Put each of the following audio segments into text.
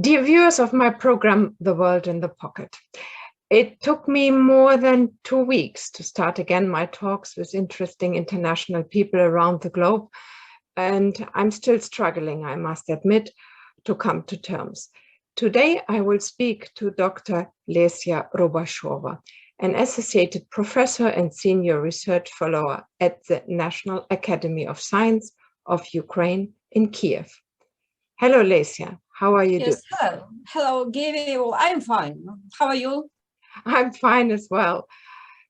Dear viewers of my program, The World in the Pocket, it took me more than 2 weeks to start again my talks with interesting international people around the globe, and I'm still struggling, I must admit, to come to terms. Today, I will speak to Dr. Lesya Rubashova, an associated professor and senior research fellow at the National Academy of Science of Ukraine in Kiev. Hello, Lesya. How are you doing? Yes, hello. Hello, Gaby. Well, I'm fine. How are you? I'm fine as well.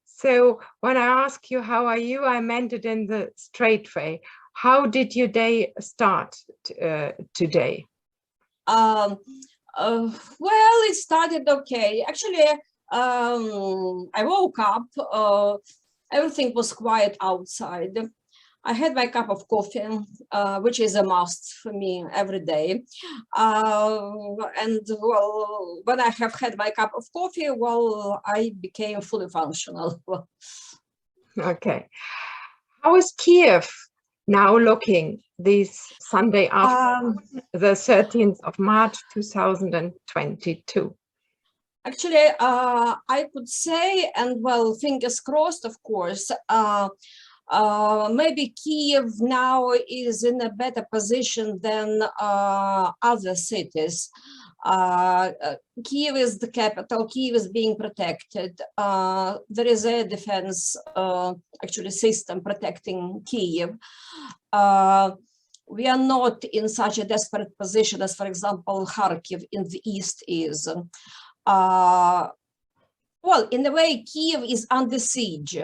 So when I ask you how are you, I meant it in the straight way. How did your day start today? Um, well, it started okay. Actually, I woke up. Everything was quiet outside. I had my cup of coffee, which is a must for me every day. And well, when I have had my cup of coffee, well, I became fully functional. Okay. How is Kiev now looking this Sunday afternoon, the 13th of March, 2022? Actually, I could say, and well, fingers crossed, of course, maybe Kiev now is in a better position than other cities. Kiev is the capital. Kiev is being protected. There is a defense actually system protecting Kiev. We are not in such a desperate position as, for example, Kharkiv in the east is. Well, in a way, Kiev is under siege.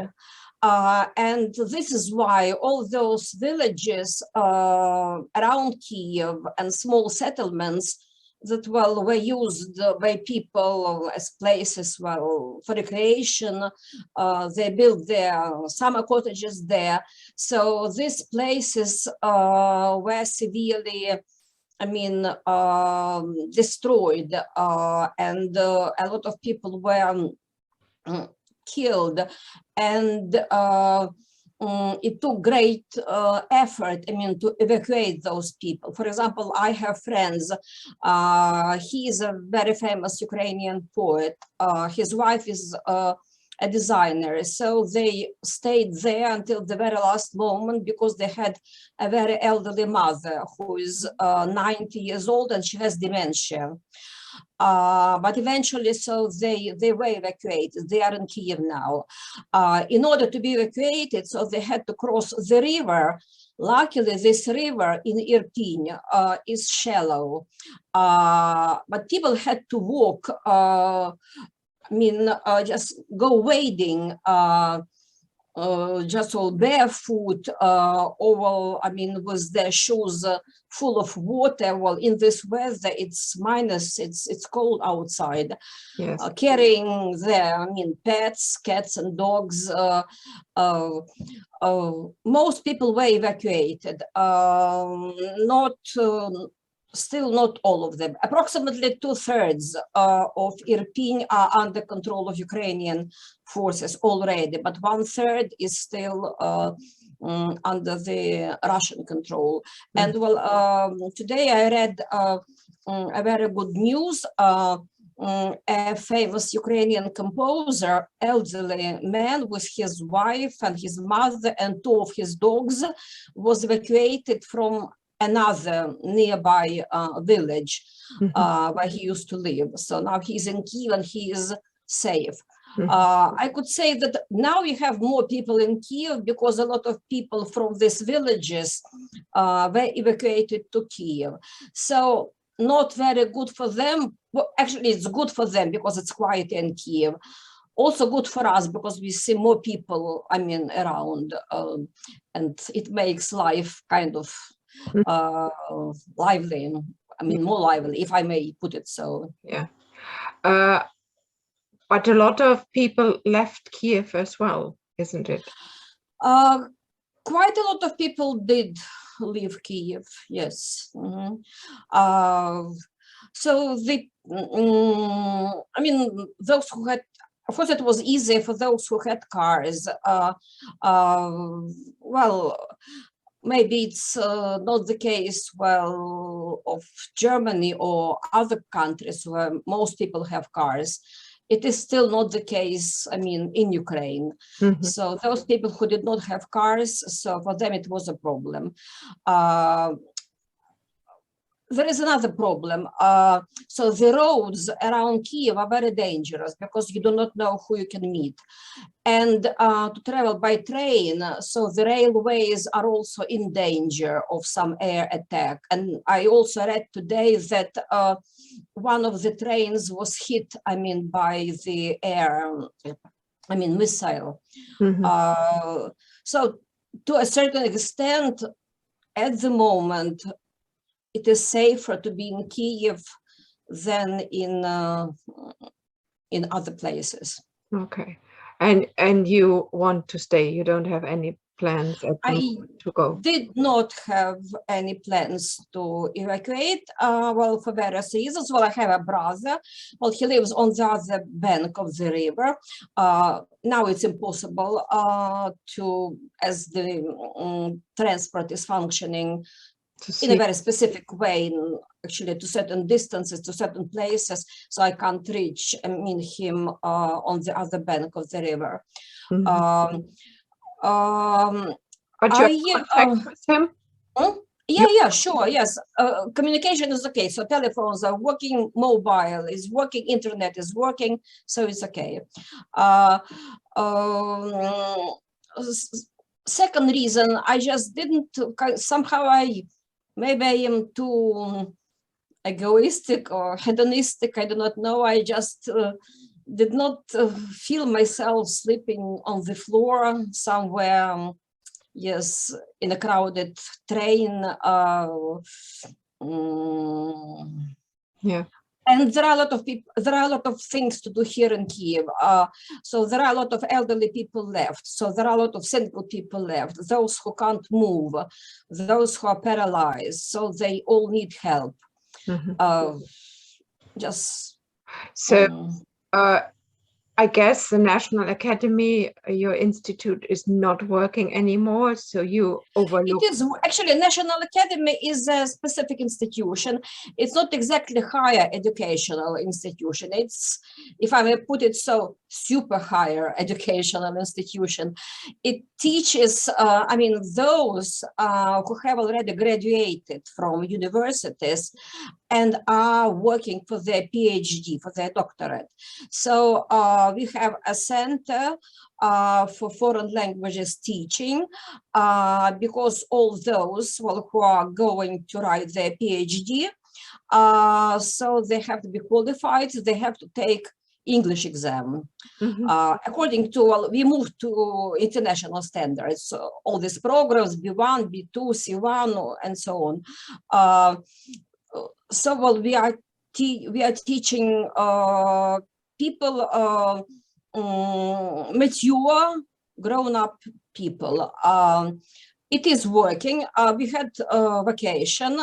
And this is why all those villages around Kiev and small settlements that, well, were used by people as places, well, for recreation, they built their summer cottages there. So these places were severely, destroyed, and a lot of people were killed, and it took great effort, to evacuate those people. For example, I have friends. He is a very famous Ukrainian poet. His wife is a designer, so they stayed there until the very last moment because they had a very elderly mother who is 90 years old and she has dementia. But eventually, so they were evacuated. They are in Kiev now. In order to be evacuated, so they had to cross the river. Luckily, this river in Irpin is shallow, but people had to walk. Just go wading, just all barefoot, or with their shoes full of water. Well, in this weather, it's minus, it's cold outside. Yes. Carrying their, pets, cats and dogs. Most people were evacuated. Still not all of them. Approximately 2/3 of Irpin are under control of Ukrainian forces already, but 1/3 is still under the Russian control. And well, today I read a very good news. A famous Ukrainian composer, elderly man with his wife and his mother and 2 of his dogs, was evacuated from another nearby village where he used to live. So now he's in Kyiv and he is safe. I could say that now we have more people in Kyiv because a lot of people from these villages were evacuated to Kyiv. So not very good for them. Well, actually, it's good for them because it's quiet in Kyiv. Also good for us because we see more people, around, and it makes life kind of lively, more lively, if I may put it so. Yeah. But a lot of people left Kiev as well, isn't it? Quite a lot of people did leave Kiev, yes. So those who had, of course, it was easier for those who had cars. Well, maybe it's not the case, well, of Germany or other countries where most people have cars. It is still not the case, I mean, in Ukraine. So those people who did not have cars, so for them it was a problem. There is another problem. So the roads around Kiev are very dangerous because you do not know who you can meet. And to travel by train, so the railways are also in danger of some air attack. And I also read today that one of the trains was hit, I mean, by the air, I mean, missile. So to a certain extent, at the moment, it is safer to be in Kiev than in other places. Okay, and you want to stay? You don't have any plans at the moment to go? Did not have any plans to evacuate. Well, for various reasons. Well, I have a brother. Well, he lives on the other bank of the river. Now it's impossible to, as the transport is functioning in a very specific way, actually to certain distances, to certain places, so I can't reach, I mean, him on the other bank of the river. But you have contact with him? Yeah, sure, yes. Communication is okay, so telephones are working, mobile is working, internet is working, so it's okay. Second reason, I just didn't, somehow maybe I am too egoistic or hedonistic, I do not know. I just did not feel myself sleeping on the floor somewhere, yes, in a crowded train. Yeah. And there are a lot of people, there are a lot of things to do here in Kiev. So there are a lot of elderly people left. So there are a lot of single people left, those who can't move, those who are paralyzed. So they all need help. I guess the National Academy, your institute, is not working anymore, so you overlook. It is actually, National Academy is a specific institution. It's not exactly higher educational institution. It's, if I may put it so, super higher educational institution. It teaches, I mean, those who have already graduated from universities and are working for their PhD, for their doctorate. So we have a center for foreign languages teaching, because all those, well, who are going to write their PhD, so they have to be qualified, they have to take English exam. According to, well, we moved to international standards, so all these programs, B1, B2, C1, and so on. So, well, we are teaching people, mature, grown-up people. It is working. We had vacation.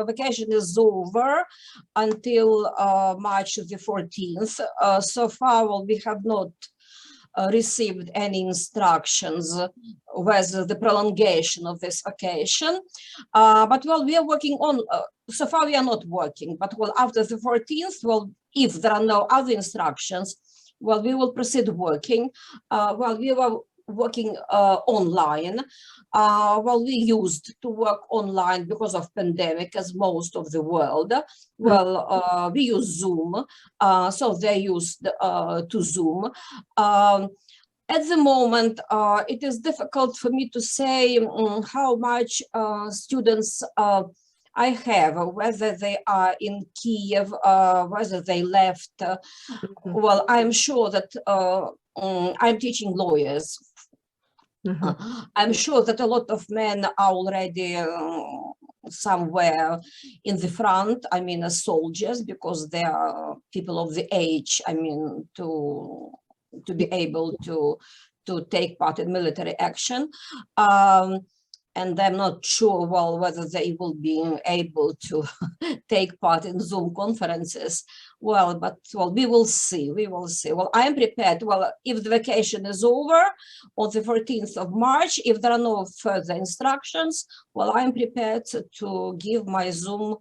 Vacation is over until March the 14th. So far, well, we have not received any instructions whether the prolongation of this vacation. But well, we are working on, so far we are not working, but well, after the 14th, well, if there are no other instructions, well, we will proceed working. Well, we were working online. Well, we used to work online because of pandemic, as most of the world. Well, we use Zoom, so they used to Zoom. At the moment, it is difficult for me to say how much students I have, whether they are in Kiev, whether they left. Well, I'm sure that I'm teaching lawyers. I'm sure that a lot of men are already somewhere in the front, I mean, as soldiers, because they are people of the age, I mean, to be able to take part in military action. and I'm not sure, well, whether they will be able to take part in Zoom conferences. Well, but well, we will see. We will see. Well, I am prepared. Well, if the vacation is over on the 14th of March, if there are no further instructions, well, I am prepared to give my Zoom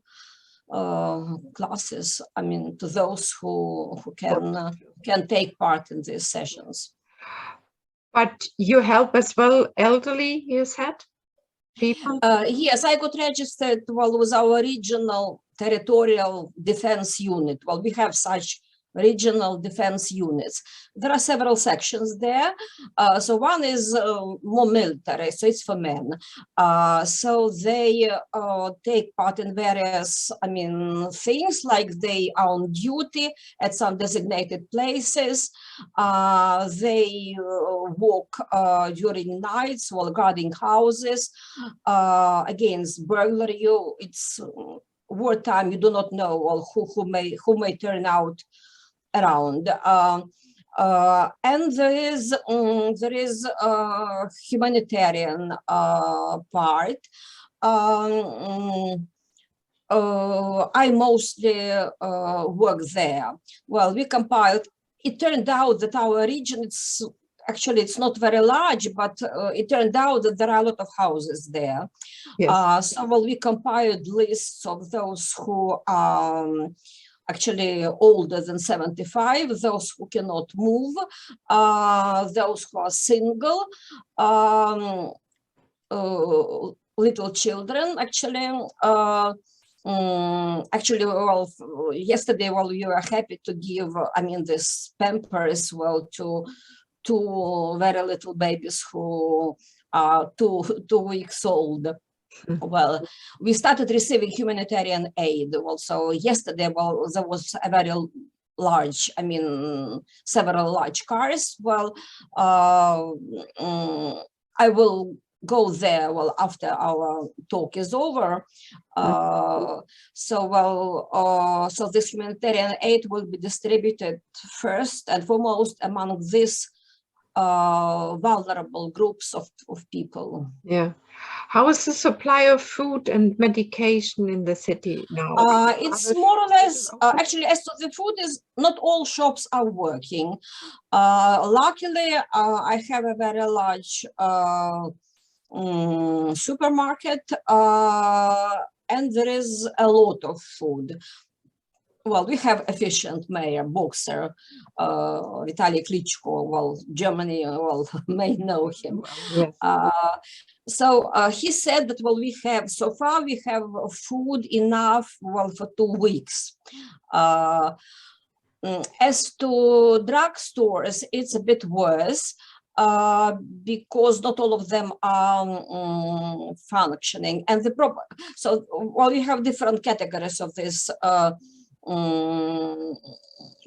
classes. I mean, to those who can take part in these sessions. But you help as well elderly, you said? People? Yes, I got registered, well, with our regional territorial defense unit. Well, we have such regional defense units. There are several sections there. So one is more military, so it's for men. So they take part in various, I mean, things, like they are on duty at some designated places. They walk during nights while guarding houses against burglary. It's wartime, you do not know, well, who may turn out around, and there is humanitarian part. I mostly work there. Well, we compiled. It turned out that our region, it's not very large, but it turned out that there are a lot of houses there. Yes. So well, we compiled lists of those who actually older than 75, those who cannot move, those who are single, little children, actually. Well, yesterday, well, we were happy to give, I mean, this Pampers, well, to two very little babies who are 2 weeks old. Well, we started receiving humanitarian aid. Well, so yesterday, well, there was a very large, I mean, several large cars. Well, I will go there, well, after our talk is over. So this humanitarian aid will be distributed first and foremost among these vulnerable groups of people. Yeah. How is the supply of food and medication in the city now? It's more or less, actually, as to the food, is not all shops are working. Luckily, I have a very large supermarket, and there is a lot of food. Well, we have efficient mayor, boxer, Vitaly Klitschko. Well, Germany, well, may know him. Yes. So he said that, well, so far we have food enough, well, for 2 weeks. As to drugstores, it's a bit worse. Because not all of them are functioning, and the problem. So, well, you have different categories of this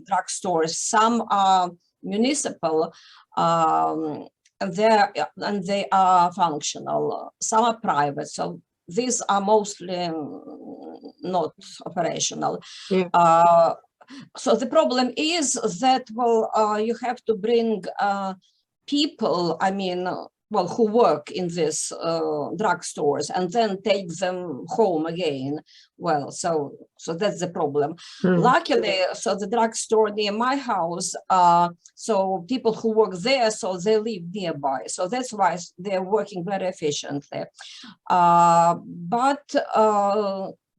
drugstores. Some are municipal, and they are functional. Some are private, so these are mostly not operational. Yeah. So the problem is that, well, you have to bring people, I mean, well, who work in these drugstores, and then take them home again. Well, so that's the problem. Luckily, so the drugstore near my house, so people who work there, so they live nearby. So that's why they're working very efficiently. But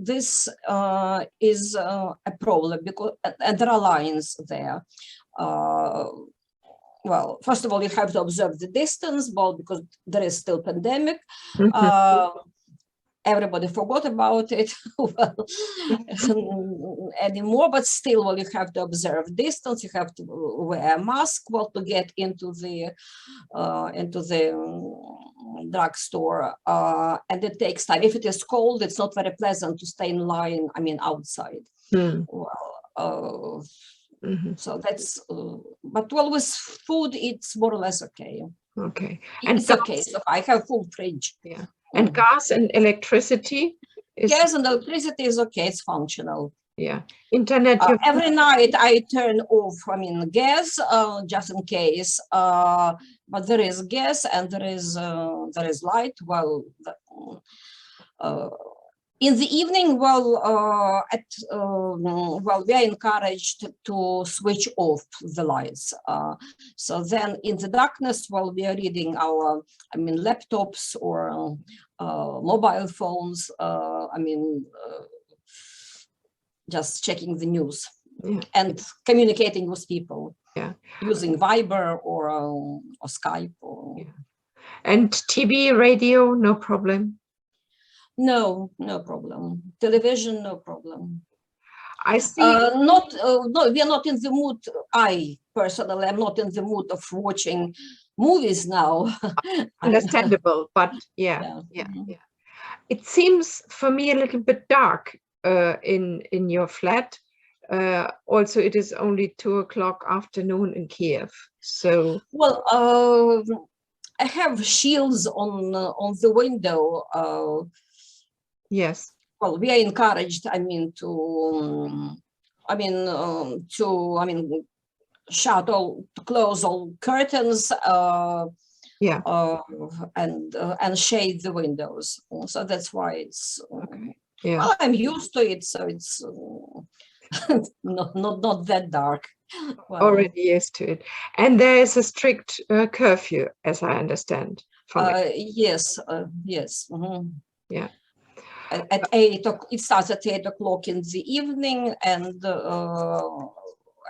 this is a problem, because, and there are lines there. Well, first of all, you have to observe the distance, well, because there is still pandemic. Everybody forgot about it well, anymore, but still, well, you have to observe distance. You have to wear a mask, well, to get into the drugstore, and it takes time. If it is cold, it's not very pleasant to stay in line, I mean, outside. Well, so that's, but well, with food, it's more or less okay. Okay. And it's okay. So I have full fridge. Yeah. And gas and electricity? Gas and electricity is okay. It's functional. Yeah. Internet. Every night I turn off, gas, just in case. But there is gas and there is light. Well, in the evening, we are encouraged to switch off the lights. So then, in the darkness, while we are reading our, laptops or mobile phones, just checking the news and communicating with people. Yeah. Using Viber or Skype. And TV, radio, no problem. No problem. Television, no problem. I see. No, we are not in the mood. I personally am not in the mood of watching movies now. Understandable, but yeah. It seems for me a little bit dark in your flat. Also, it is only 2:00 afternoon in Kiev. So well, I have shields on the window. Yes. Well, we are encouraged. To close all curtains. And shade the windows. So that's why it's. Okay. Yeah. Well, I'm used to it, so it's not that dark. Well, already used to it. And there is a strict curfew, as I understand. Yes. Mm-hmm. Yeah. At 8 o'clock, it starts at 8 o'clock in the evening, and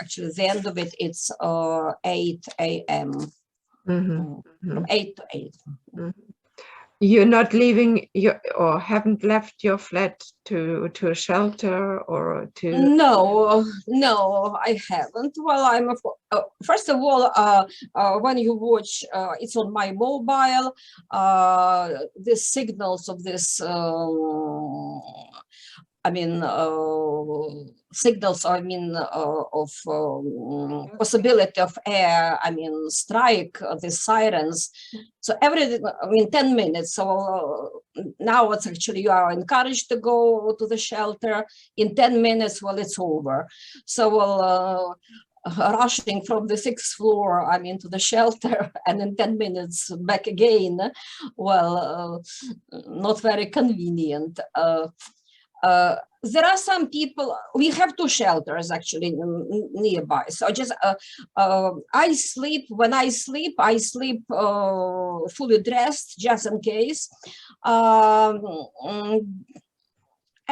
actually the end of it, it's 8 a.m. From 8 to 8. You're not leaving or haven't left your flat to a shelter or to? No, I haven't. Well, I'm first of all, when you watch, it's on my mobile. The signals of this, signals, of possibility of air, strike, the sirens. So everything, 10 minutes. So now it's actually, you are encouraged to go to the shelter. In 10 minutes, well, it's over. So rushing from the 6th floor, to the shelter, and in 10 minutes back again, well, not very convenient. There are some people, we have 2 shelters actually nearby. So just, when I sleep fully dressed, just in case.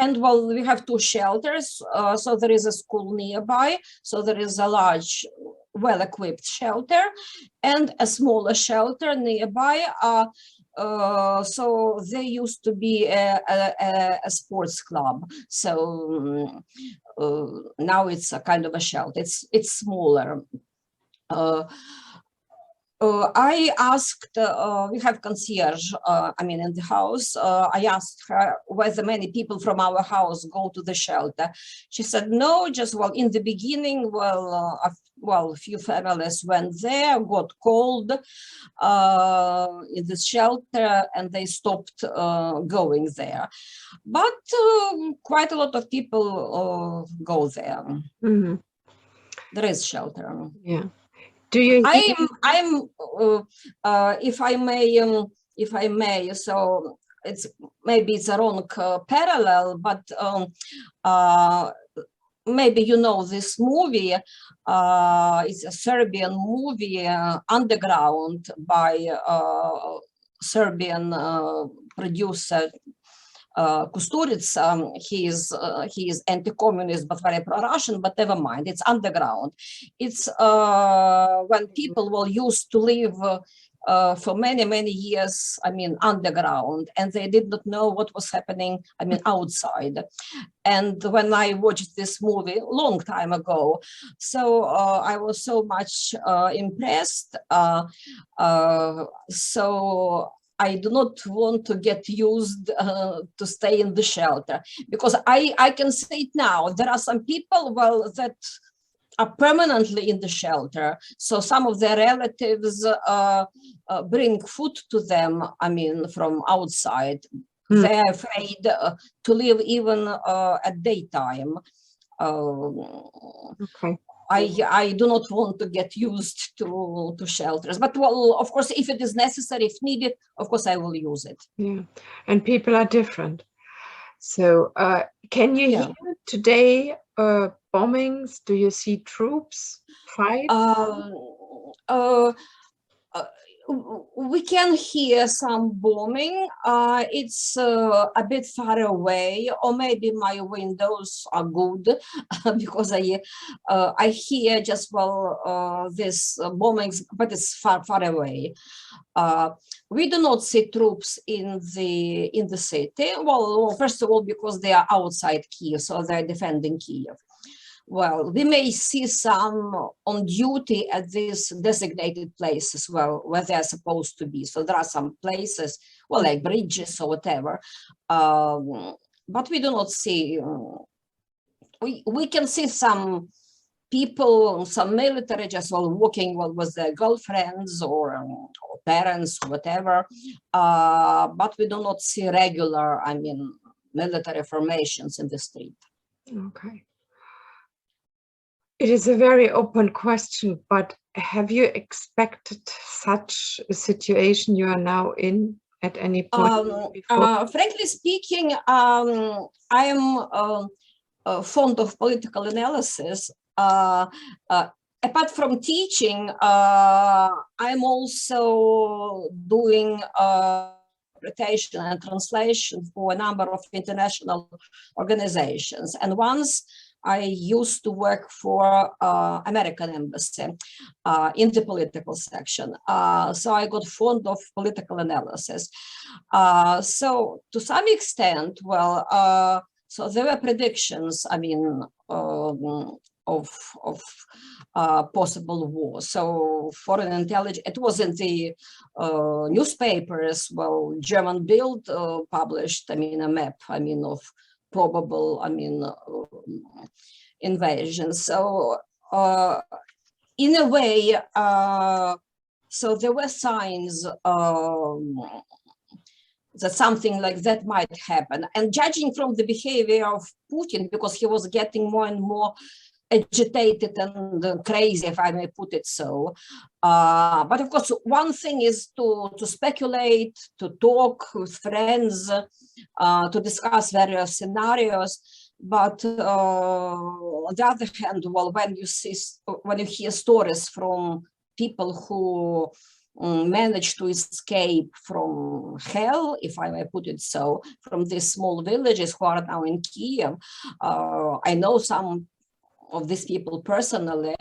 And well, we have 2 shelters. So there is a school nearby. So there is a large, well-equipped shelter and a smaller shelter nearby. So there used to be a sports club. So now it's a kind of a shelter. It's smaller. I asked, we have concierge, in the house. I asked her whether many people from our house go to the shelter. She said, no, just, well, in the beginning, a few families went there, got cold in the shelter, and they stopped going there. But quite a lot of people go there. Mm-hmm. There is shelter. Yeah. Do you? If I may, so maybe it's a wrong parallel, but maybe you know this movie. It's a Serbian movie, Underground, by Serbian producer Kusturica. He is anti-communist but very pro-Russian, but never mind, it's Underground. It's when people were used to live for many years, underground, and they did not know what was happening, outside. And when I watched this movie a long time ago, so I was so much impressed. So I do not want to get used to stay in the shelter, because I can say it now. There are some people, well, that are permanently in the shelter. So some of their relatives bring food to them, from outside. They're afraid to live even at daytime. Okay. I do not want to get used to shelters, but well, of course, if it is necessary, if needed, of course, I will use it. Yeah, and people are different. So can you Yeah. hear today bombings? Do you see troops fight? Uh, uh, we can hear some bombing. It's a bit far away, or maybe my windows are good because I hear just this bombings, but it's far away. We do not see troops in the city. Well, first of all, because they are outside Kiev, so they're defending Kiev. Well, we may see some on duty at these designated places, well, where they're supposed to be. So there are some places, well, like bridges or whatever, but we do not see. We can see some people, some military just walking with their girlfriends or parents, whatever, but we do not see regular, military formations in the street. Okay. It is a very open question, but have you expected such a situation you are now in at any point before? Frankly speaking, I am fond of political analysis. Apart from teaching, I'm also doing interpretation and translation for a number of international organizations. And once I used to work for American embassy in the political section. So I got fond of political analysis. So to some extent, well, so there were predictions, of possible war. So foreign intelligence, it was in the newspapers. Well, German Bild published, a map, of probable, invasion. So in a way, so there were signs that something like that might happen. And judging from the behavior of Putin, because he was getting more and more agitated and crazy, if I may put it so. But of course, one thing is to speculate, to talk with friends, to discuss various scenarios. But on the other hand, well, when you hear stories from people who managed to escape from hell, if I may put it so, from these small villages who are now in Kiev, I know some of these people personally.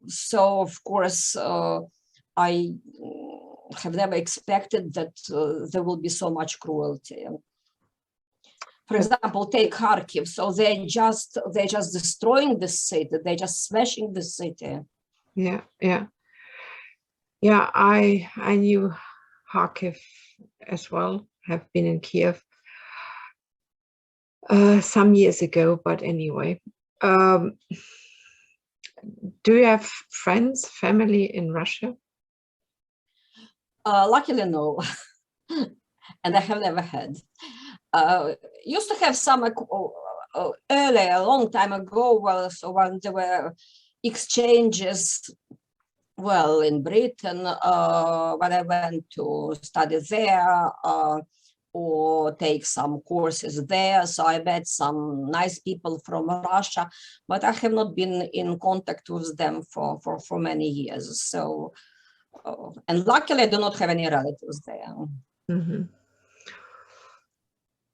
So of course, I have never expected that there will be so much cruelty. For example, take Kharkiv. So they're just destroying the city. They're just smashing the city. Yeah. I knew Kharkiv as well. Have been in Kiev some years ago, but anyway. Do you have friends, family in Russia? Luckily, no. And I have never had. Used to have some earlier, a long time ago, well, so when there were exchanges, well, in Britain, when I went to study there, or take some courses there. So I met some nice people from Russia, but I have not been in contact with them for many years. So, and luckily I do not have any relatives there. Mm-hmm.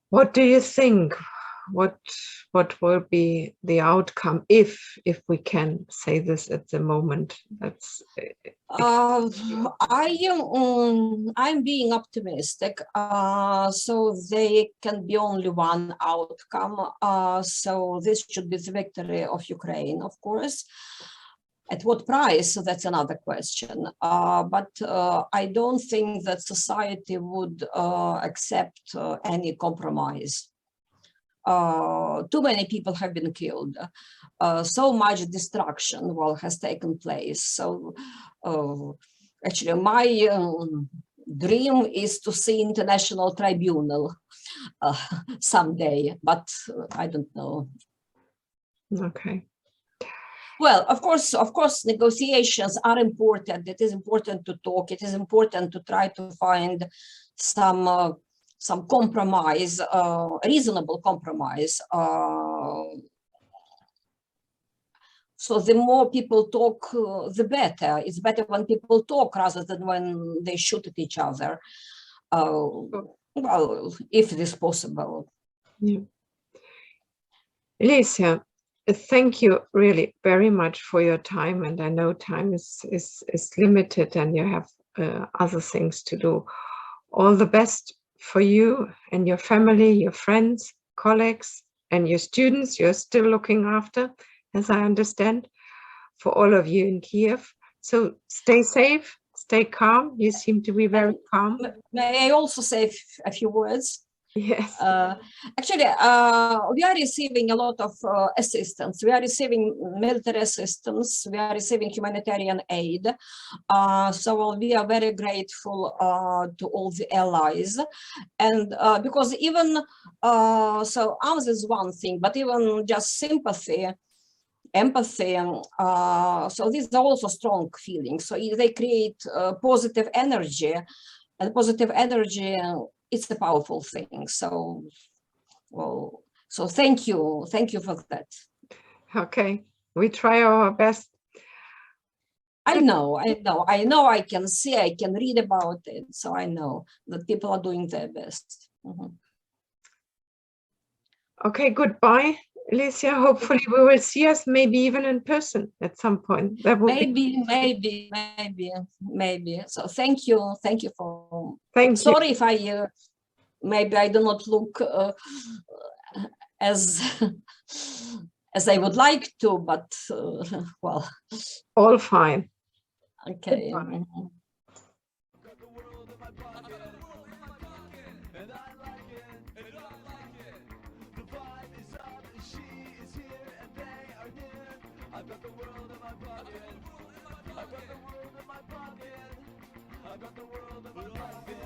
What do you think? What will be the outcome if we can say this at the moment? That's I'm being optimistic. So there can be only one outcome. So this should be the victory of Ukraine, of course. At what price? So that's another question. But I don't think that society would accept any compromise. Too many people have been killed. So much destruction has taken place. So actually my dream is to see international tribunal someday, but I don't know. Okay. Well, of course, negotiations are important. It is important to talk. It is important to try to find some compromise, reasonable compromise. So the more people talk, the better. It's better when people talk rather than when they shoot at each other. Well, if it is possible. Yeah. Lesya, thank you really very much for your time. And I know time is limited and you have other things to do. All the best for you and your family, your friends, colleagues, and your students you're still looking after, as I understand, for all of you in Kiev. So stay safe, stay calm. You seem to be very calm. May I also say a few words? Yes. Actually, we are receiving a lot of assistance. We are receiving military assistance. We are receiving humanitarian aid. So we are very grateful to all the allies. And because even, so arms is one thing, but even just sympathy, empathy, so these are also strong feelings. So they create positive energy, and positive energy, it's a powerful thing. So, well, so thank you for that. Okay, we try our best. I know, I can see, I can read about it. So I know that people are doing their best. Mm-hmm. Okay, goodbye, Lesya. Hopefully we will see us maybe even in person at some point. That would maybe. So thank you for. Thank you. Sorry if I maybe I do not look as as I would like to, but well. All fine. Okay. I've got the world in my pocket. I've got the world in my pocket. I've got the world in my pocket.